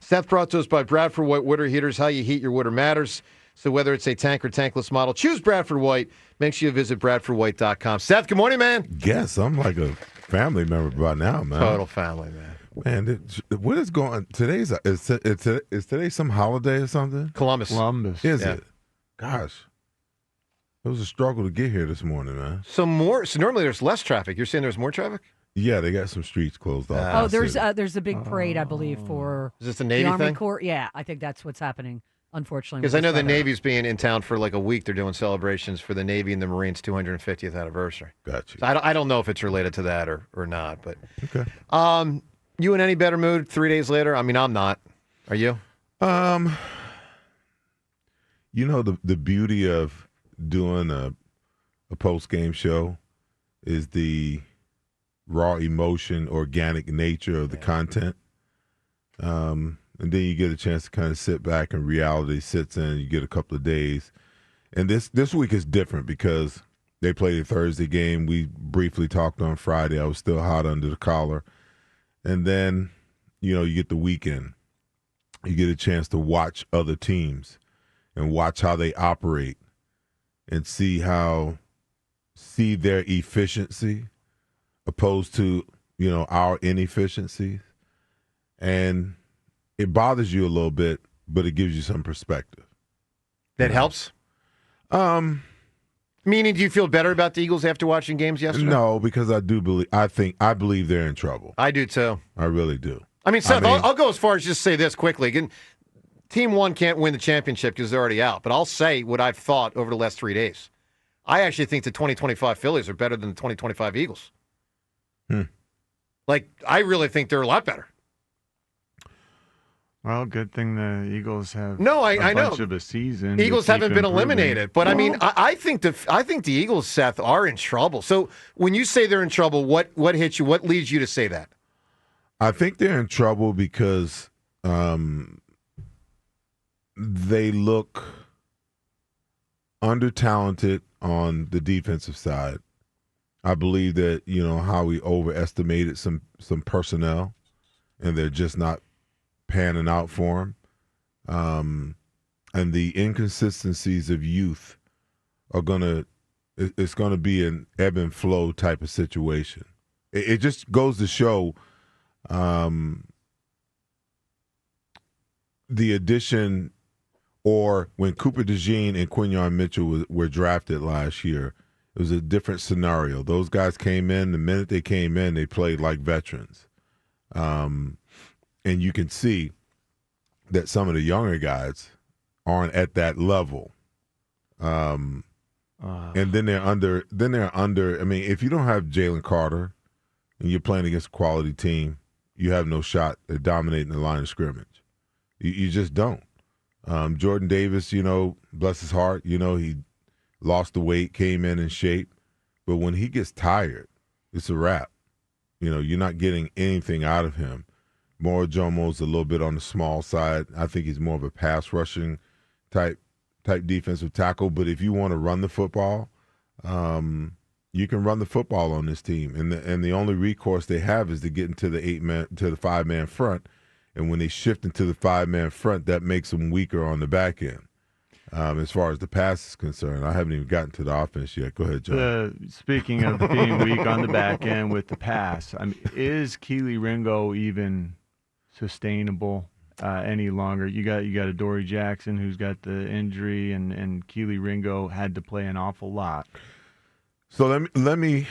Seth brought to us by Bradford White Water Heaters. How you heat your water matters. So whether it's a tank or tankless model, choose Bradford White. Make sure you visit BradfordWhite.com. Seth, good morning, man. Yes, I'm like a family member by now, man. Total family, man. Man, what is going? Is today some holiday or something? Columbus. Is it? Gosh, it was a struggle to get here this morning, man. So normally there's less traffic. You're saying there's more traffic? Yeah, they got some streets closed off. There's a big parade, I believe, for is this the Navy the Army thing? Corps. Yeah, I think that's what's happening. Unfortunately, Because I know the Navy's being in town for like a week. They're doing celebrations for the Navy and the Marines' 250th anniversary. Gotcha. So I don't know if it's related to that or not. But okay. You in any better mood 3 days later? I mean, I'm not. Are you? You know, the beauty of doing a post-game show is the raw emotion, organic nature of the content. And then you get a chance to kind of sit back and reality sits in. You get a couple of days. And this week is different because they played a Thursday game. We briefly talked on Friday. I was still hot under the collar. And then, you get the weekend. You get a chance to watch other teams and watch how they operate and see their efficiency opposed to, our inefficiencies. And it bothers you a little bit, but it gives you some perspective. That helps? Meaning, do you feel better about the Eagles after watching games yesterday? No, because I believe they're in trouble. I do too. I really do. I mean, Seth, I'll go as far as just say this quickly. Again, Team 1 can't win the championship because they're already out. But I'll say what I've thought over the last 3 days. I actually think the 2025 Phillies are better than the 2025 Eagles. Like, I really think they're a lot better. Well, good thing the Eagles have I know. bunch of a season. Eagles haven't been eliminated, but I mean, I think the Eagles, Seth, are in trouble. So when you say they're in trouble, what hits you? What leads you to say that? I think they're in trouble because they look under-talented on the defensive side. I believe that, how we overestimated some personnel, and they're just not panning out for them. And the inconsistencies of youth are it's going to be an ebb and flow type of situation. It just goes to show the addition, or when Cooper DeJean and Quinyon Mitchell were drafted last year, it was a different scenario. Those guys came in, the minute they came in, they played like veterans. And you can see that some of the younger guys aren't at that level. And then they're under. I mean, if you don't have Jalen Carter and you're playing against a quality team, you have no shot at dominating the line of scrimmage. You just don't. Jordan Davis, bless his heart, he lost the weight, came in shape. But when he gets tired, it's a wrap. You're not getting anything out of him. Mora Jomo's a little bit on the small side. I think he's more of a pass rushing type defensive tackle. But if you want to run the football, you can run the football on this team. And the only recourse they have is to get into the 5-man front. And when they shift into the 5-man front, that makes them weaker on the back end. As far as the pass is concerned, I haven't even gotten to the offense yet. Go ahead, John. Speaking of being weak on the back end with the pass, I mean, is Kelee Ringo even sustainable any longer? You got a Dory Jackson who's got the injury, and Kelee Ringo had to play an awful lot. So let me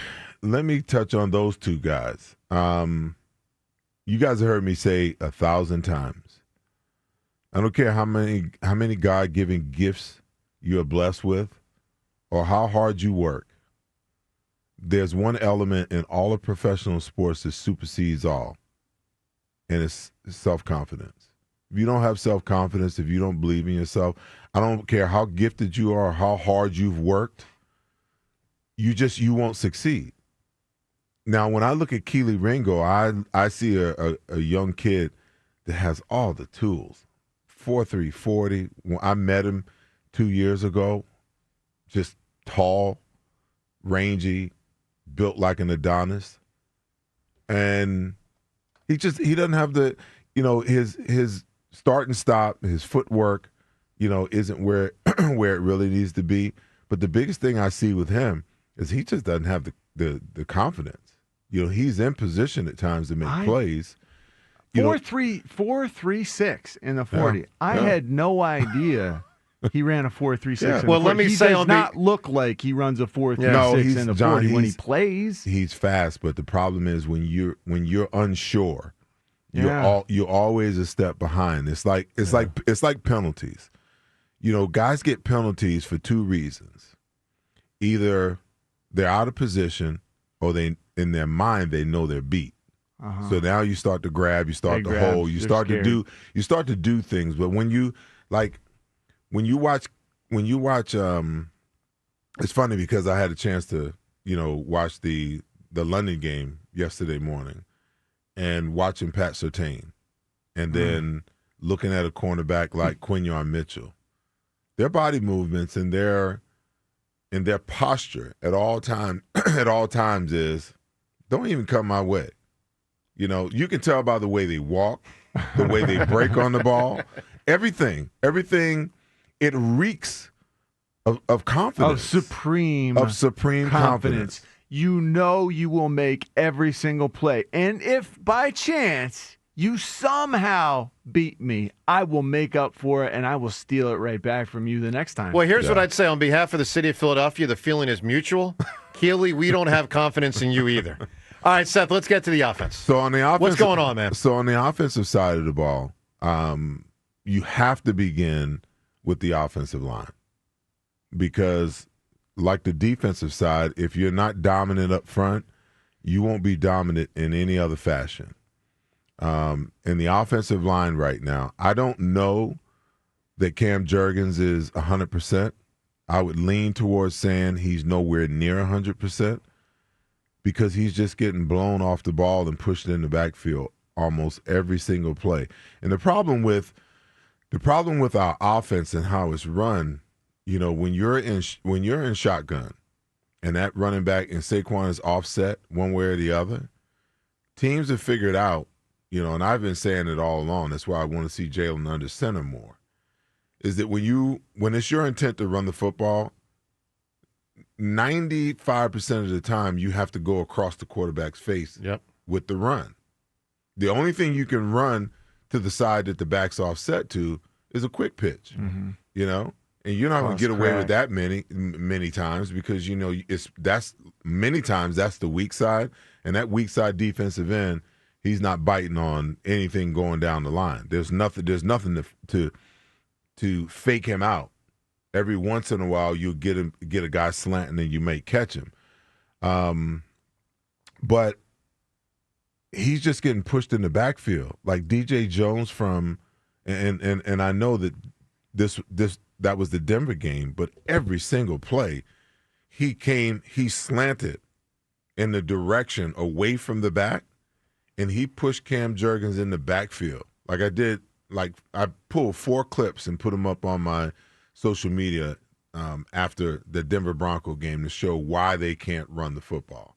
touch on those two guys. You guys have heard me say 1,000 times, I don't care how many God-given gifts you are blessed with or how hard you work. There's one element in all of professional sports that supersedes all, and it's self-confidence. If you don't have self-confidence, if you don't believe in yourself, I don't care how gifted you are, how hard you've worked, you won't succeed. Now, when I look at Kelee Ringo, I see a young kid that has all the tools. 4.3 40. When I met him 2 years ago, just tall, rangy, built like an Adonis. And he doesn't have the, his start and stop, his footwork, isn't where where it really needs to be. But the biggest thing I see with him is he just doesn't have the confidence. He's in position at times to make plays. 4.36 in the 40. Yeah. I had no idea he ran a 4.36 in the 40. Well, let me say, he does not look like he runs a 4.36 in the 40 when he plays. He's fast, but the problem is when you're unsure, you're always a step behind. It's like penalties. Guys get penalties for two reasons. Either they're out of position, or they in their mind they know they're beat. Uh-huh. So now you start to grab, you start to hold, you start to do things. But when you watch, it's funny because I had a chance to watch the London game yesterday morning, and watching Pat Surtain, and then looking at a cornerback like Quinyon Mitchell, their body movements and their posture at all times is, don't even come my way. You can tell by the way they walk, the way they break on the ball, everything. It reeks of confidence, of supreme confidence. You will make every single play, and if by chance you somehow beat me, I will make up for it, and I will steal it right back from you the next time. Well, here's what I'd say on behalf of the city of Philadelphia. The feeling is mutual. Kelee, we don't have confidence in you either. All right, Seth, let's get to the offense. So on the offense, what's going on, man? So on the offensive side of the ball, you have to begin with the offensive line, because like the defensive side, if you're not dominant up front, you won't be dominant in any other fashion. In the offensive line right now, I don't know that Cam Jurgens is 100%. I would lean towards saying he's nowhere near 100%, because he's just getting blown off the ball and pushed in the backfield almost every single play. And the problem with our offense and how it's run, when you're in shotgun and that running back and Saquon is offset one way or the other, teams have figured out, and I've been saying it all along, that's why I want to see Jalen under center more, is that when it's your intent to run the football, 95% of the time you have to go across the quarterback's face with the run. The only thing you can run to the side that the back's offset to is a quick pitch, and you're not going to get away with that many times, because that's the weak side, and that weak side defensive end, he's not biting on anything going down the line. There's nothing to fake him out. Every once in a while, you'll get a guy slanting and you may catch him. But he's just getting pushed in the backfield. Like DJ Jones and I know that that was the Denver game, but every single play, he slanted in the direction away from the back, and he pushed Cam Jurgens in the backfield. I pulled 4 clips and put them up on my social media after the Denver Bronco game to show why they can't run the football.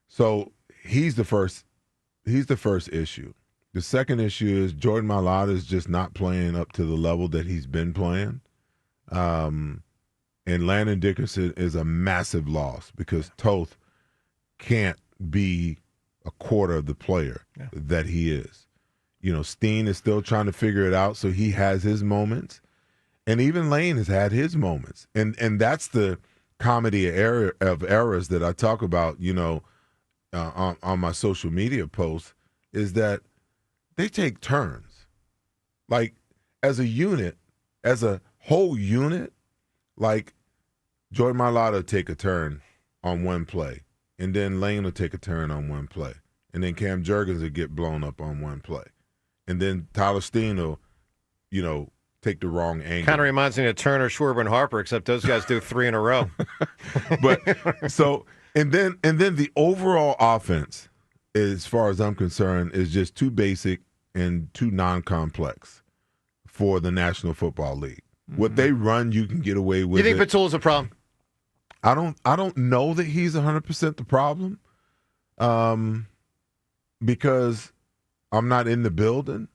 So he's the first issue. The second issue is Jordan Mailata is just not playing up to the level that he's been playing. And Landon Dickerson is a massive loss, because Toth can't be a quarter of the player that he is. Steen is still trying to figure it out, so he has his moments. And even Lane has had his moments. And that's the comedy of errors that I talk about, on my social media posts, is that they take turns. Like, as a unit, as a whole unit, like Jordan Mailata will take a turn on one play, and then Lane will take a turn on one play, and then Cam Jurgens will get blown up on one play. And then Tyler Steen will, take the wrong angle. Kind of reminds me of Turner, Schwarber, and Harper, except those guys do 3 in a row. But and then the overall offense, as far as I'm concerned, is just too basic and too non-complex for the National Football League. Mm-hmm. What they run, you can get away with. You think Patul's a problem? I don't know that he's 100% the problem, because I'm not in the building.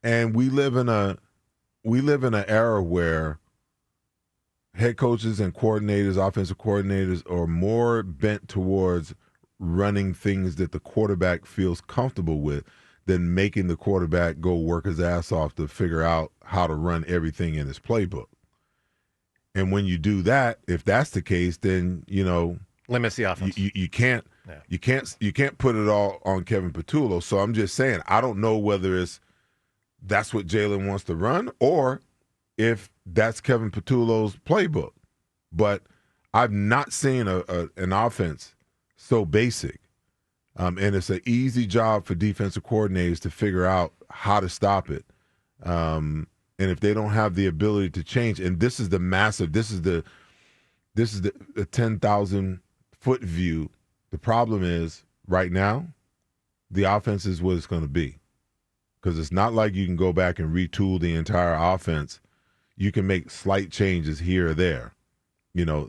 And we live in an era where head coaches and coordinators, offensive coordinators, are more bent towards running things that the quarterback feels comfortable with than making the quarterback go work his ass off to figure out how to run everything in his playbook. And when you do that, if that's the case, then limits the offense. You can't put it all on Kevin Patullo. So I'm just saying, I don't know whether that's what Jalen wants to run or if that's Kevin Patullo's playbook. But I've not seen an offense so basic. And it's an easy job for defensive coordinators to figure out how to stop it. And if they don't have the ability to change, and this is the 10,000-foot view. The problem is right now, the offense is what it's going to be. Because it's not like you can go back and retool the entire offense. You can make slight changes here or there.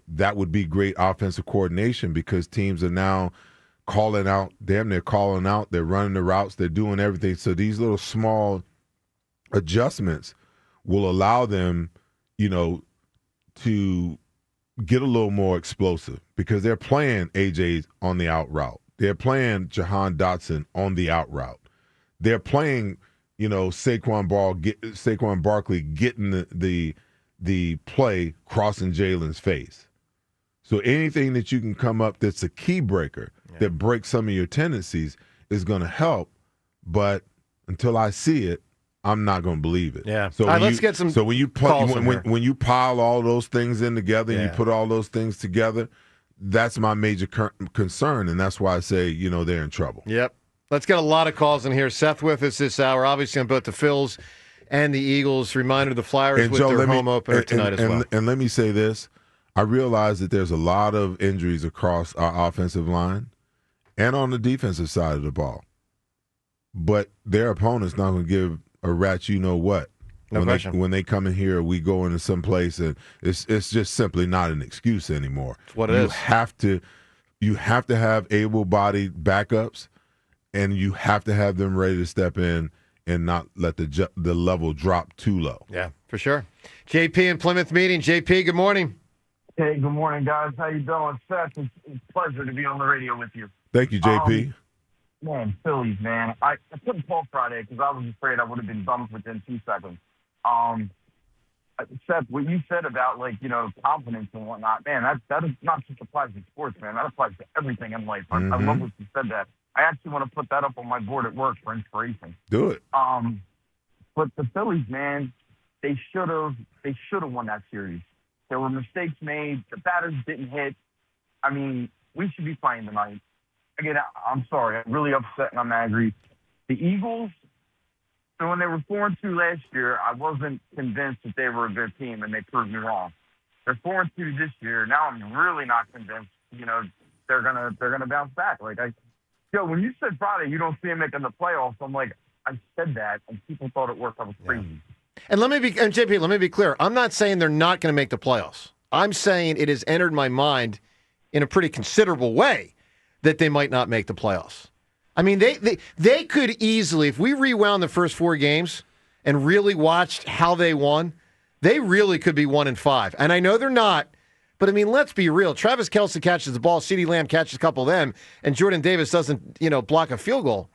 That would be great offensive coordination because teams are now damn near calling out. They're running the routes. They're doing everything. So these little small adjustments will allow them, to get a little more explosive because they're playing AJ on the out route. They're playing Jahan Dotson on the out route. They're playing, Saquon Barkley getting the play crossing Jalen's face. So anything that you can come up that's a key breaker that breaks some of your tendencies is going to help. But until I see it, I'm not going to believe it. Yeah. So let's get some. So when you pile all those things in together and you put all those things together, that's my major concern, and that's why I say they're in trouble. Yep. Let's get a lot of calls in here. Seth with us this hour, obviously on both the Phils and the Eagles. Reminder: the Flyers and with Joe, their home opener tonight as well. And let me say this: I realize that there's a lot of injuries across our offensive line and on the defensive side of the ball, but their opponent's not going to give a rat what. No question. When they come in here, we go into some place, and it's just simply not an excuse anymore. It's what it is. You have to have able-bodied backups, and you have to have them ready to step in and not let the level drop too low. Yeah, for sure. JP in Plymouth meeting. JP, good morning. Hey, good morning, guys. How you doing? Seth, it's a pleasure to be on the radio with you. Thank you, JP. Man, Phillies, man. I couldn't call Friday because I was afraid I would have been dumped within 2 seconds. Seth, what you said about, confidence and whatnot, man, that is not just applies to sports, man. That applies to everything in life. I love what you said that. I actually want to put that up on my board at work for inspiration. Do it. But the Phillies, man, they should have won that series. There were mistakes made. The batters didn't hit. I mean, we should be playing tonight. Again, I'm sorry. I'm really upset and I'm angry. The Eagles, so when they were 4-2 last year, I wasn't convinced that they were a good team, and they proved me wrong. They're 4-2 this year. Now I'm really not convinced. They're gonna bounce back. Joe, when you said Friday you don't see them making the playoffs, I'm like, I said that, and people thought it worked. I was crazy. And JP, let me be clear. I'm not saying they're not going to make the playoffs. I'm saying it has entered my mind in a pretty considerable way that they might not make the playoffs. I mean, they could easily, if we rewound the first 4 games and really watched how they won, they really could be 1-5. And I know they're not, but I mean, let's be real. Travis Kelce catches the ball, CeeDee Lamb catches a couple of them, and Jordan Davis doesn't, block a field goal.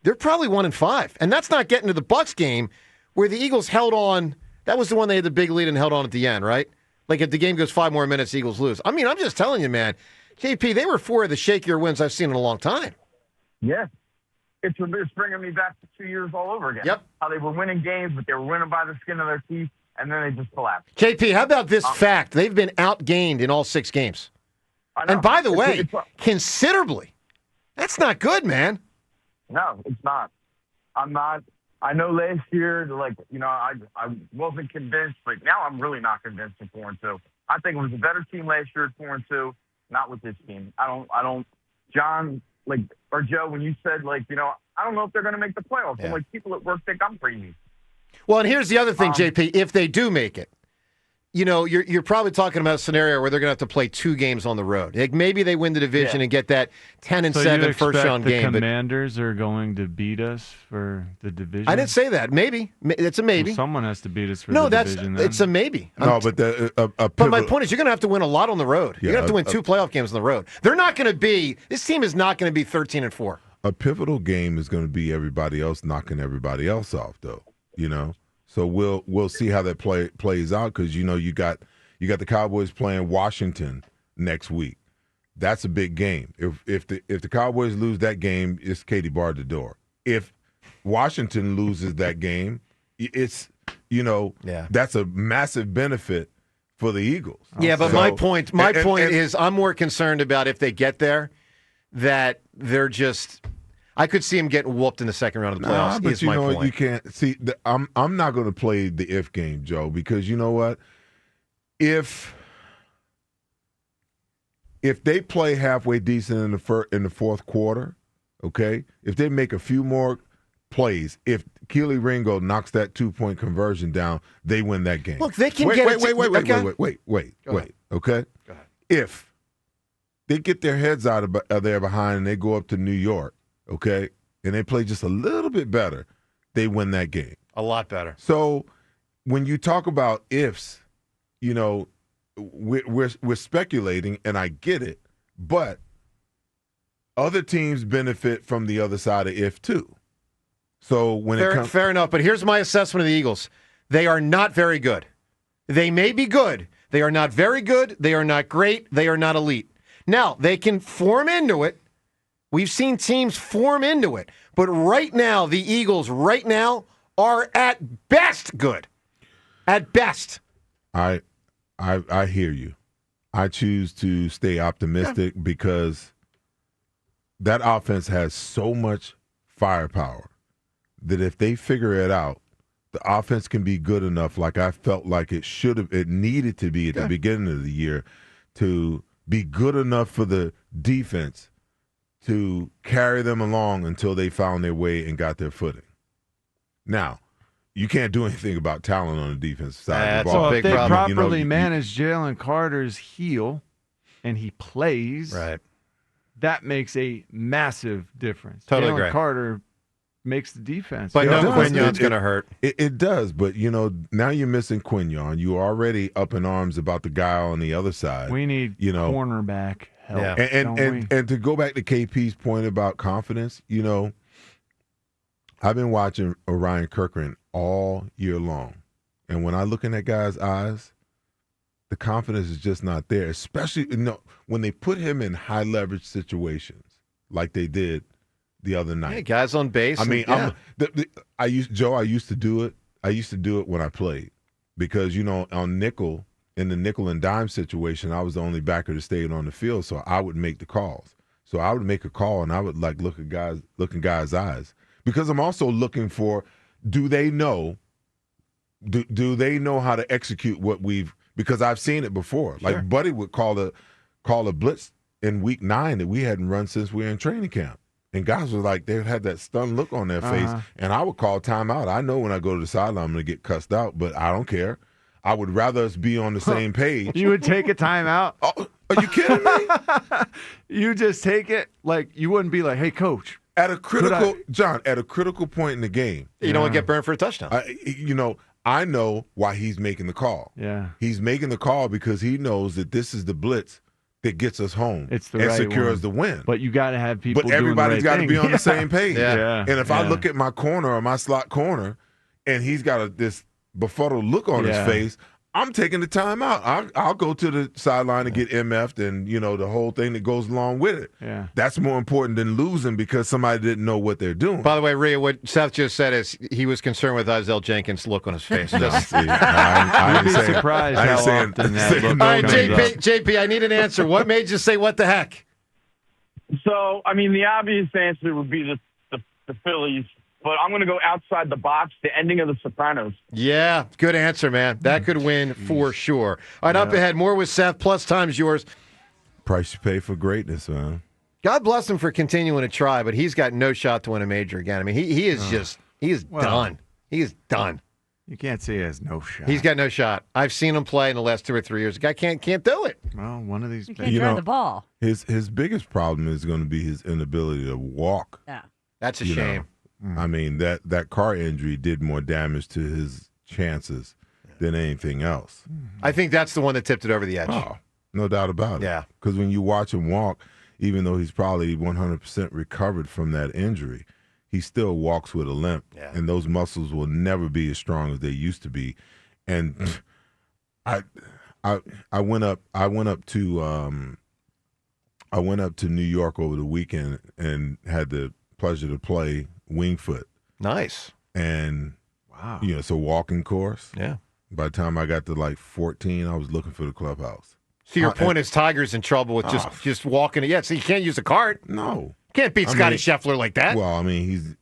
They're probably 1-5. And that's not getting to the Bucs game where the Eagles held on. That was the one they had the big lead and held on at the end, right? Like if the game goes 5 more minutes, the Eagles lose. I mean, I'm just telling you, man. JP, they were 4 of the shakier wins I've seen in a long time. Yeah. It's bringing me back to 2 years all over again. Yep. How they were winning games, but they were winning by the skin of their teeth, and then they just collapsed. JP, how about this fact? They've been outgained in all 6 games. And by the way, considerably. That's not good, man. No, it's not. I'm not. I know last year, I wasn't convinced, but now I'm really not convinced at 4-2. I think it was a better team last year at 4-2, not with this team. John, or Joe, when you said, I don't know if they're going to make the playoffs. Yeah. People at work think I'm crazy. Well, and here's the other thing, JP. If they do make it, you're probably talking about a scenario where they're going to have to play 2 games on the road. Like maybe they win the division and get that 10-7 first round game. The Commanders are going to beat us for the division. I didn't say that. Maybe it's a maybe. Well, someone has to beat us for the division. No, it's a maybe. No, but but my point is, you're going to have to win a lot on the road. You're going to have to win 2 playoff games on the road. They're not going to be. This team is not going to be 13-4. A pivotal game is going to be everybody else knocking everybody else off, though. So we'll see how that plays out because you got the Cowboys playing Washington next week. That's a big game. If the Cowboys lose that game, it's Katie barred the door. If Washington loses that game, it's that's a massive benefit for the Eagles. Yeah, but my point is I'm more concerned about if they get there that they're just. I could see him getting whooped in the second round of the playoffs. But my point. You can't see. I'm not going to play the if game, Joe, because you know what? If they play halfway decent in the fourth quarter, okay, if they make a few more plays, if Kelee Ringo knocks that 2-point conversion down, they win that game. Look, they can wait, get wait. Okay, go ahead. If they get their heads out of there behind and they go up to New York, okay, and they play just a little bit better, they win that game. A lot better. So when you talk about ifs, we're speculating, and I get it, but other teams benefit from the other side of if too. So when fair enough, but here's my assessment of the Eagles. They are not very good. They may be good. They are not very good. They are not great. They are not elite. Now, they can form into it. We've seen teams form into it. But right now, the Eagles are at best good. At best. I hear you. I choose to stay optimistic because that offense has so much firepower that if they figure it out, the offense can be good enough like I felt like it needed to be at the beginning of the year to be good enough for the defense to carry them along until they found their way and got their footing. Now, you can't do anything about talent on the defensive side of the ball. So if they properly manage Jalen Carter's heel and he plays, right, that makes a massive difference. Totally Jalen agree. Carter makes the defense. But no, Quignon's going to hurt. It does, but now you're missing Quignon. You're already up in arms about the guy on the other side. We need cornerback help. Yeah. And to go back to KP's point about confidence, I've been watching Orion Kirkland all year long. And when I look in that guy's eyes, the confidence is just not there, especially when they put him in high leverage situations like they did the other night. Hey, guys on base. I mean, I used to do it. I used to do it when I played because, on nickel, in the nickel and dime situation, I was the only backer that stayed on the field, so I would make the calls. So I would make a call and I would look in guys' eyes. Because I'm also looking for, do they know how to execute what because I've seen it before. Sure. Like Buddy would call a blitz in week 9 that we hadn't run since we were in training camp. And guys were like, they had that stunned look on their face. And I would call timeout. I know when I go to the sideline, I'm going to get cussed out, but I don't care. I would rather us be on the same page. You would take a timeout? Oh, are you kidding me? You just take it? Like, you wouldn't be like, hey, coach. At a critical point in the game. You don't want to get burned for a touchdown. I know why he's making the call. Yeah. He's making the call because he knows that this is the blitz that gets us home. It's the and right secures one. the win. But you got to have people But everybody's got to be on the same page. Yeah. And if I look at my corner or my slot corner and he's got this befuddled look on his face, I'm taking the time out. I'll go to the sideline and get MF'd and, the whole thing that goes along with it. Yeah. That's more important than losing because somebody didn't know what they're doing. By the way, Rhea, what Seth just said is he was concerned with Isaiah Jenkins' look on his face. You'd be surprised how often that look All right, comes up. JP, I need an answer. What made you say what the heck? So, the obvious answer would be the Phillies, but I'm going to go outside the box, the ending of The Sopranos. Yeah, good answer, man. That could win for sure. All right, up ahead, more with Seth, plus time's yours. Price you pay for greatness, man. God bless him for continuing to try, but he's got no shot to win a major again. I mean, he is done. He is done. You can't say he has no shot. He's got no shot. I've seen him play in the last 2 or 3 years. The guy can't do it. Well, one of these. You can't drive the ball. His biggest problem is going to be his inability to walk. Yeah. That's a shame. I mean, that car injury did more damage to his chances than anything else. I think that's the one that tipped it over the edge. Oh, no doubt about it. Yeah. Because when you watch him walk, even though he's probably 100% recovered from that injury, he still walks with a limp, and those muscles will never be as strong as they used to be. And I went up to New York over the weekend and had the pleasure to play Wingfoot. Nice. And wow, it's a walking course. Yeah. By the time I got to like 14, I was looking for the clubhouse. So your point is Tiger's in trouble with just walking. Yeah, so you can't use a cart. No. Can't beat Scotty Scheffler like that. Well, I mean, he's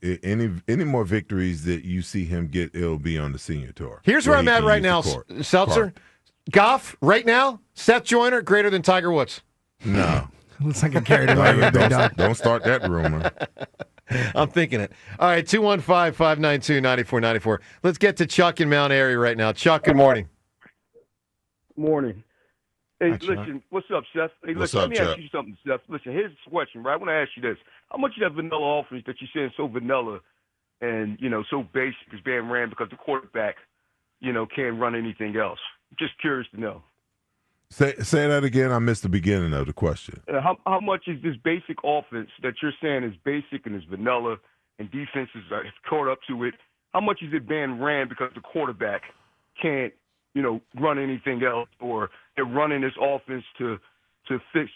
any more victories that you see him get, it'll be on the senior tour. Here's where I'm at right now, Seltzer. Goff, right now, Seth Joyner, greater than Tiger Woods. No. Looks like a carried away. Don't start that rumor. I'm thinking it. All right, 215-592-9494. Let's get to Chuck in Mount Airy right now. Chuck, good morning. Morning. Hey, Hi, Chuck. listen, what's up, Seth? Hey, What's listen, up, let me Chuck? ask you something, Seth. Listen, here's the question, right? I want to ask you this. How much of that vanilla offense that you're saying so vanilla and, so basic is being ran because the quarterback, can't run anything else? Just curious to know. Say that again. I missed the beginning of the question. How much is this basic offense that you're saying is basic and is vanilla and defenses are caught up to it? How much is it being ran because the quarterback can't, run anything else, or they're running this offense to fit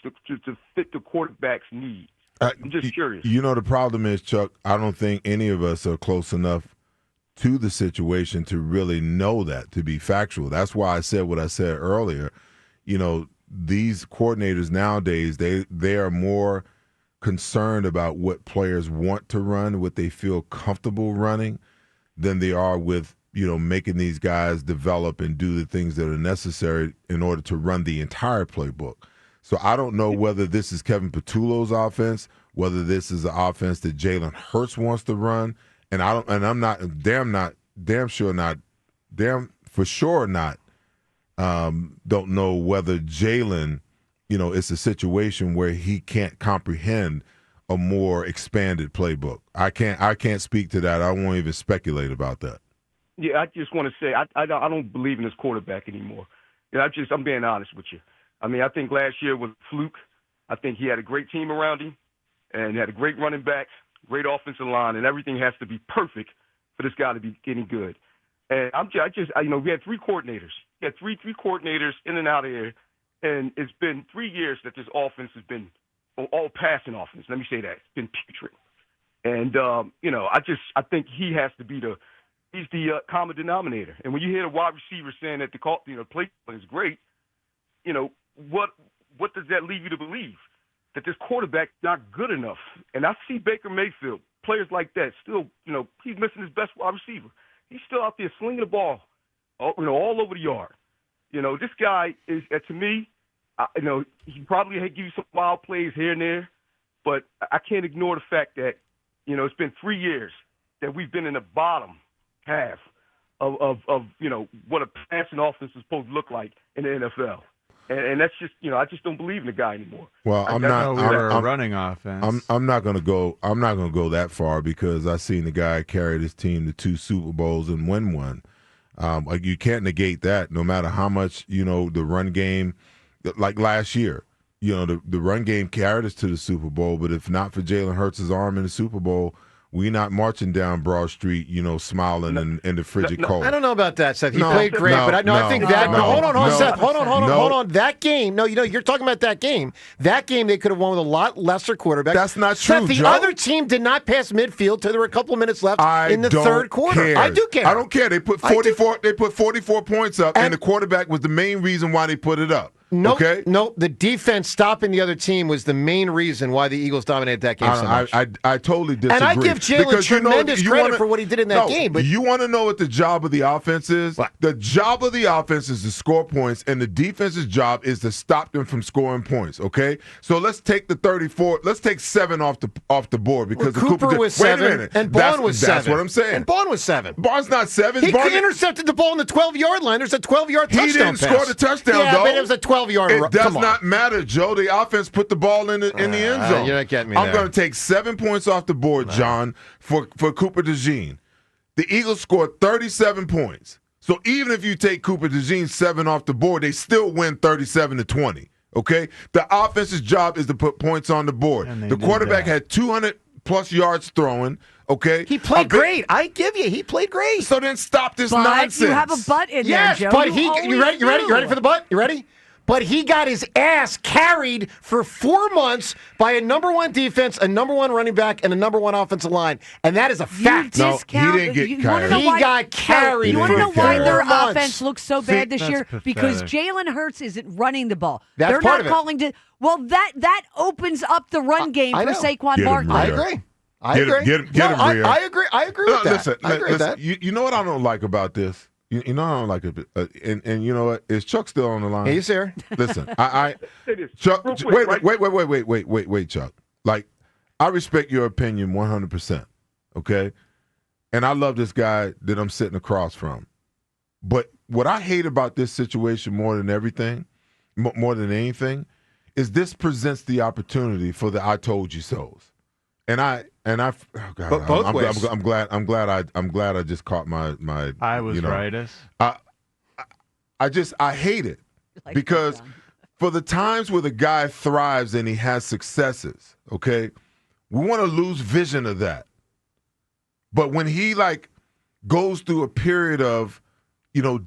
the quarterback's needs? I'm just curious. The problem is, Chuck, I don't think any of us are close enough to the situation to really know that, to be factual. That's why I said what I said earlier. These coordinators nowadays, they are more concerned about what players want to run, what they feel comfortable running, than they are with, making these guys develop and do the things that are necessary in order to run the entire playbook. So I don't know whether this is Kevin Patullo's offense, whether this is the offense that Jalen Hurts wants to run, and I'm not don't know whether Jalen, it's a situation where he can't comprehend a more expanded playbook. I can't speak to that. I won't even speculate about that. Yeah, I just want to say I don't believe in this quarterback anymore. I'm being honest with you. I mean, I think last year was a fluke. I think he had a great team around him and had a great running back, great offensive line, and everything has to be perfect for this guy to be getting good. And we had three coordinators. He had three coordinators in and out of here, and it's been 3 years that this offense has been all passing offense. Let me say that. It's been putrid. And, I think he has to be he's the common denominator. And when you hear the wide receiver saying that the play is great, what does that leave you to believe? That this quarterback's not good enough. And I see Baker Mayfield, players like that, still, he's missing his best wide receiver. He's still out there slinging the ball, all over the yard. This guy is, to me, he probably had give you some wild plays here and there, but I can't ignore the fact that, it's been 3 years that we've been in the bottom half of what a passing offense is supposed to look like in the NFL. And that's just, I just don't believe in the guy anymore. Well, I'm running offense. I'm not going to go that far, because I seen the guy carry this team to 2 Super Bowls and win one. You can't negate that, no matter how much, the run game, like last year, the run game carried us to the Super Bowl, but if not for Jalen Hurts' arm in the Super Bowl, we not marching down Broad Street, smiling in the frigid cold. I don't know about that, Seth. He played great, but I think that. Hold on, Seth. Hold on. That game. No, you're talking about that game. That game they could have won with a lot lesser quarterback. That's not true, Seth, the Joe. other team did not pass midfield till there were a couple of minutes left in the third quarter. I do care. I don't care. They put 44. They put 44 points up, and the quarterback was the main reason why they put it up. Nope, okay? nope. The defense stopping the other team was the main reason why the Eagles dominated that game so much. I totally disagree. And I give Jalen tremendous credit for what he did in that game. But you want to know what the job of the offense is? What? The job of the offense is to score points, and the defense's job is to stop them from scoring points, okay? So let's take the 34. Let's take 7 off the board because Cooper was 7, wait a minute. and Bond was 7. That's what I'm saying. And Bond was 7. Bond's not 7. He Bond intercepted the ball on the 12-yard line. There's a 12-yard touchdown He didn't pass. score the touchdown, yeah, though. but it was a 12-yard run. It does not matter, Joe. The offense put the ball in the end zone. You're not getting me I'm there. going to take 7 points off the board, John, for Cooper DeJean. The Eagles scored 37 points. So even if you take Cooper DeJean 7 off the board, they still win 37-20. Okay? The offense's job is to put points on the board. The quarterback had 200-plus yards throwing. Okay? He played great. I give you. He played great. So then stop this But nonsense. you have a butt in there, Joe. But You ready for the butt? You ready? But he got his ass carried for 4 months by a number 1 defense, a number 1 running back, and a number 1 offensive line. And that is a fact. No, he didn't get carried. He got carried. You want to know why their months. offense looks so bad this year? pathetic. Because Jalen Hurts isn't running the ball. That's They're part not of it. calling to. Well, that opens up the run game I for know. Saquon Get him, Barkley. I Rhea. agree. I Get him- agree. get him, Rhea. I agree. I agree with that. Listen, I agree with that. You know what I don't like about this? You know I don't like it. And you know what? Is Chuck still on the line? He's here. Listen, Say this Chuck, real quick, wait, Chuck. Like, I respect your opinion 100%, okay? And I love this guy that I'm sitting across from. But what I hate about this situation more than anything, is this presents the opportunity for the "I told you so"s. And oh God, But both ways. I'm glad I just caught my. I was rightus. I hate it. Like Because that, John. for the times where the guy thrives and he has successes, okay, we want to lose vision of that. But when he goes through a period of,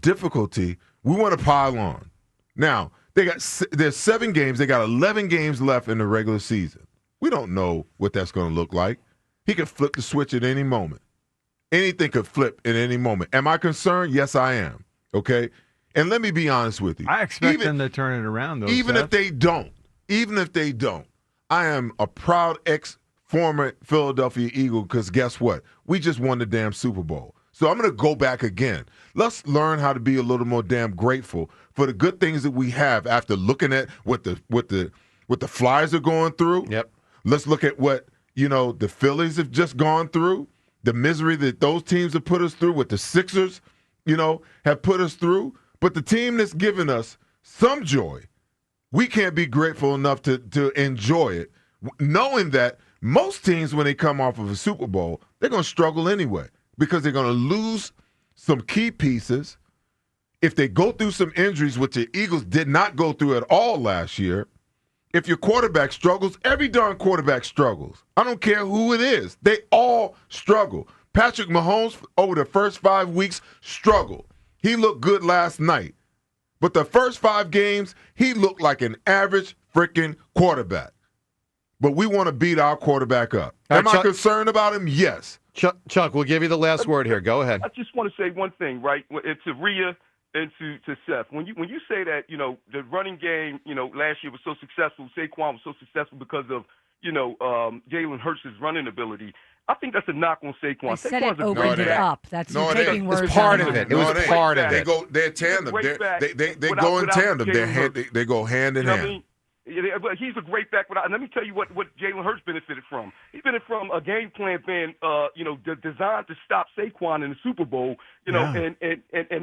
difficulty, we want to pile on. Now, there's 7 games. They got 11 games left in the regular season. We don't know what that's going to look like. He could flip the switch at any moment. Anything could flip at any moment. Am I concerned? Yes, I am. Okay? And let me be honest with you. I expect them to turn it around, though. Even Seth. if they don't, I am a proud former Philadelphia Eagle because guess what? We just won the damn Super Bowl. So I'm going to go back again. Let's learn how to be a little more damn grateful for the good things that we have after looking at what the Flyers are going through. Yep. Let's look at what, the Phillies have just gone through, the misery that those teams have put us through, what the Sixers, have put us through. But the team that's given us some joy, we can't be grateful enough to enjoy it, knowing that most teams, when they come off of a Super Bowl, they're going to struggle anyway because they're going to lose some key pieces. If they go through some injuries, which the Eagles did not go through at all last year, if your quarterback struggles, every darn quarterback struggles. I don't care who it is. They all struggle. Patrick Mahomes, over the first 5 weeks, struggled. He looked good last night. But the first 5 games, he looked like an average freaking quarterback. But we want to beat our quarterback up. All Am right, I Chuck- concerned about him? Yes. Chuck, we'll give you the last word here. Go ahead. I just want to say one thing, right? To Rhea and to Seth. When you say that, the running game, last year was so successful, Saquon was so successful because of, Jalen Hurts' running ability. I think that's a knock on Saquon. I said Saquon's it a opened great it back. up. That's No, it taking ain't. words It's part out of my it. mouth. It was No, ain't. part of it. They're tandem. Great back They without- go in without tandem. Jalen They go hand in You know what I hand. mean? Yeah, but he's a great back. And let me tell you what Jalen Hurts benefited from. He benefited from a game plan being, designed to stop Saquon in the Super Bowl. Yeah. And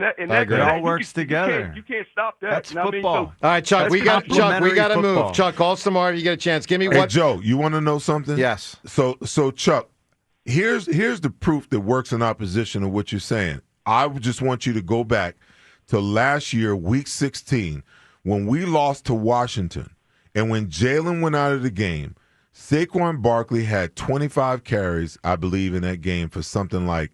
that agree. It all you works together. You can't stop that. That's You know what I mean? football. All right, Chuck, That's we got to complementary move. football. Chuck, call us tomorrow if you get a chance. Give me Hey, what? Joe, you want to know something? Yes. So Chuck, here's the proof that works in opposition of what you're saying. I just want you to go back to last year, Week 16, when we lost to Washington, and when Jalen went out of the game. Saquon Barkley had 25 carries, I believe, in that game for something like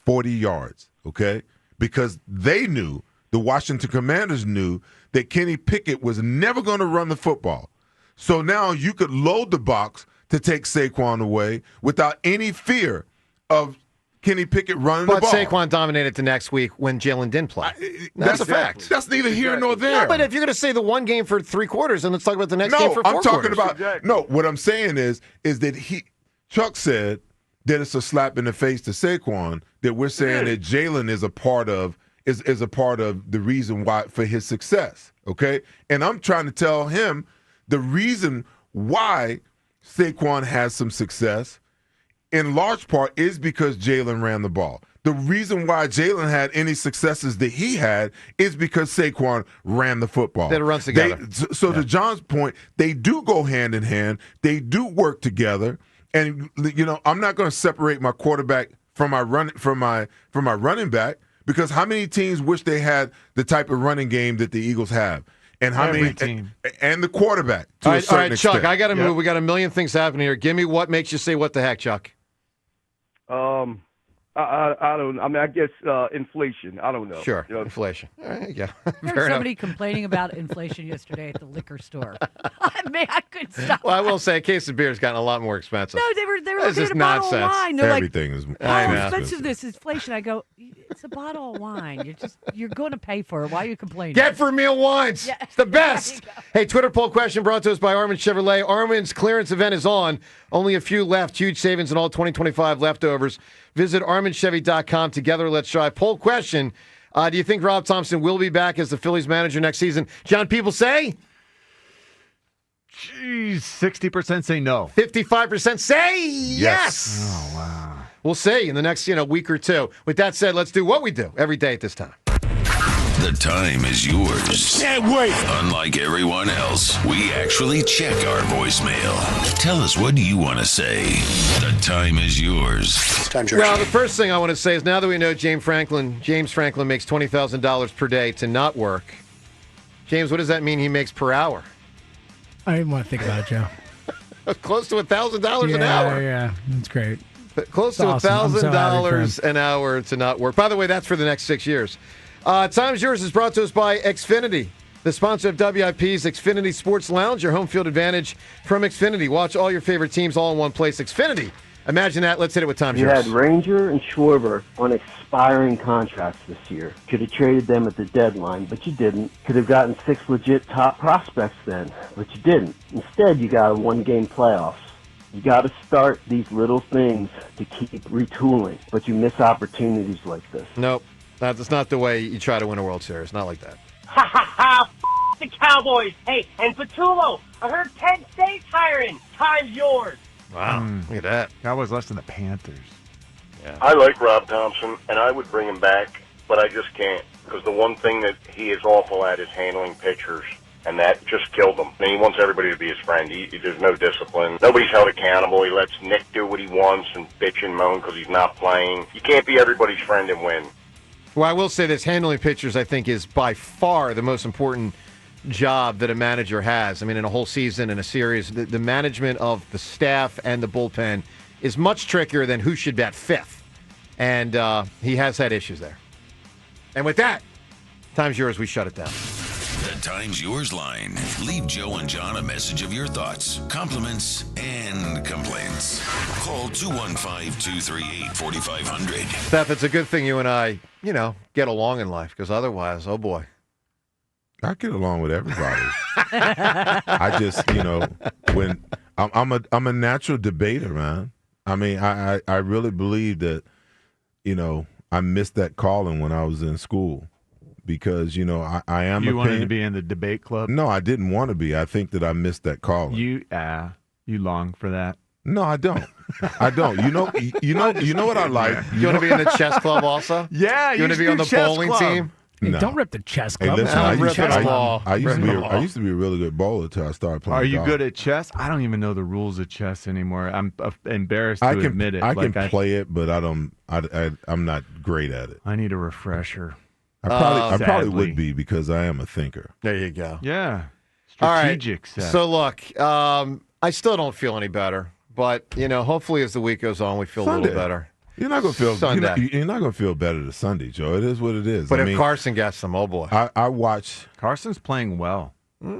40 yards. Okay, because they knew, the Washington Commanders knew, that Kenny Pickett was never going to run the football. So now you could load the box to take Saquon away without any fear of Kenny Pickett running But the ball. Saquon dominated the next week when Jalen didn't play. That's a fact. That's neither here nor there. No, but if you're going to say the one game for 3 quarters, then let's talk about the next game for 4 I'm talking quarters. about Exactly. no. What I'm saying is that Chuck said that it's a slap in the face to Saquon that we're saying that Jalen is a part of is a part of the reason why for his success. Okay, and I'm trying to tell him the reason why Saquon has some success in large part is because Jalen ran the ball. The reason why Jalen had any successes that he had is because Saquon ran the football. That it runs together. To John's point, they do go hand in hand. They do work together. And I'm not going to separate my quarterback from my running back, because how many teams wish they had the type of running game that the Eagles have? And how Every many team. and the quarterback to a certain all right, extent. Chuck, I got to move. We got a million things happening here. Give me what makes you say what the heck, Chuck? I don't. I mean, I guess inflation. I don't know. Sure, You know, inflation. All right, yeah. I heard somebody complaining about inflation yesterday at the liquor store. Man, I couldn't stop. Well, I will say a case of beer has gotten a lot more expensive. No, they were This looking is at a bottle of nonsense. wine. They're Everything is like, I how know. expensive this is inflation. I go, it's a bottle of wine. You're going to pay for it. Why are you complaining? Get for meal wines. Yeah. It's the best. Hey, Twitter poll question brought to us by Armin Chevrolet. Armin's clearance event is on. Only a few left. Huge savings on all 2025 leftovers. Visit ArminChevy.com. Together, let's drive. Poll question. Do you think Rob Thompson will be back as the Phillies manager next season? John, people say? Jeez, 60% say no. 55% say yes. Oh, wow. We'll see in the next week or two. With that said, let's do what we do every day at this time. The time is yours. Can't wait. Unlike everyone else, we actually check our voicemail. Tell us, what do you want to say? The time is yours. Well, the first thing I want to say is now that we know James Franklin makes $20,000 per day to not work. James, what does that mean he makes per hour? I didn't want to think about it, Joe. Close to $1,000 an hour. Yeah, that's great. Close to It's awesome. I'm so happy for $1,000 an hour to not work. By the way, that's for the next 6 years. Time's Yours is brought to us by Xfinity, the sponsor of WIP's Xfinity Sports Lounge, your home field advantage from Xfinity. Watch all your favorite teams all in one place. Xfinity. Imagine that. Let's hit it with Time's You Yours. had Ranger and Schwarber on expiring contracts this year. Could have traded them at the deadline, but you didn't. Could have gotten 6 legit top prospects then, but you didn't. Instead, you got a one-game playoffs. You got to start these little things to keep retooling, but you miss opportunities like this. Nope. That's not the way you try to win a World Series. Not like that. Ha ha ha! The Cowboys. Hey, and Patullo, I heard Penn State's hiring. Time's yours. Wow. Look at that. Cowboys less than the Panthers. Yeah. I like Rob Thompson, and I would bring him back, but I just can't, because the one thing that he is awful at is handling pitchers, and that just killed him. And he wants everybody to be his friend. There's no discipline. Nobody's held accountable. He lets Nick do what he wants and bitch and moan because he's not playing. You can't be everybody's friend and win. Well, I will say this, handling pitchers, I think, is by far the most important job that a manager has. I mean, in a whole season, in a series, the management of the staff and the bullpen is much trickier than who should bat fifth. And he has had issues there. And with that, Time's Yours, we shut it down. The Time's Yours line. Leave Joe and John a message of your thoughts, compliments, and complaints. Call 215-238-4500. Steph, it's a good thing you and I, get along in life, because otherwise, oh boy. I get along with everybody. I just, when I'm a natural debater, man. I mean, I really believe that, I missed that calling when I was in school. Because, I am You wanted to be in the debate club? No, I didn't want to be. I think that I missed that calling. You long for that? No, I don't. I don't. You know what I like? You want to be in the chess club also? Yeah, you want to be on the bowling team? Hey, No. don't rip the chess Hey, club. listen, I used to be a really good bowler until I started playing Are you golf. good at chess? I don't even know the rules of chess anymore. I'm embarrassed to admit it. I can play it, but I'm not great at it. I need a refresher. I probably Sadly. would be because I am a thinker. There you go. Yeah. All right. Strategic. Seth. So look, I still don't feel any better, but hopefully as the week goes on, we feel a Sunday. little better. You're not gonna feel Sunday. You're not gonna feel better to Sunday, Joe. It is what it is. But if Carson gets them, oh boy. I watch. Carson's playing well.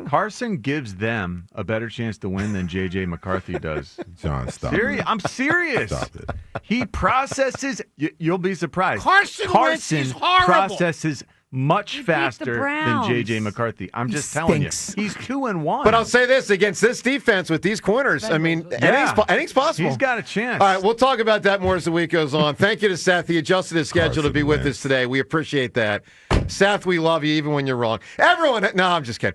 Carson gives them a better chance to win than J.J. McCarthy does. John, stop. I'm serious. Stop it. He processes. You'll be surprised. Carson Wentz is horrible. Processes much faster than Browns. J.J. McCarthy. I'm just telling you. He's 2-1. But I'll say this, against this defense with these corners, I mean, anything's possible. He's got a chance. All right, we'll talk about that more as the week goes on. Thank you to Seth. He adjusted his schedule to be with us today. We appreciate that. Seth, we love you even when you're wrong. Everyone, no, I'm just kidding.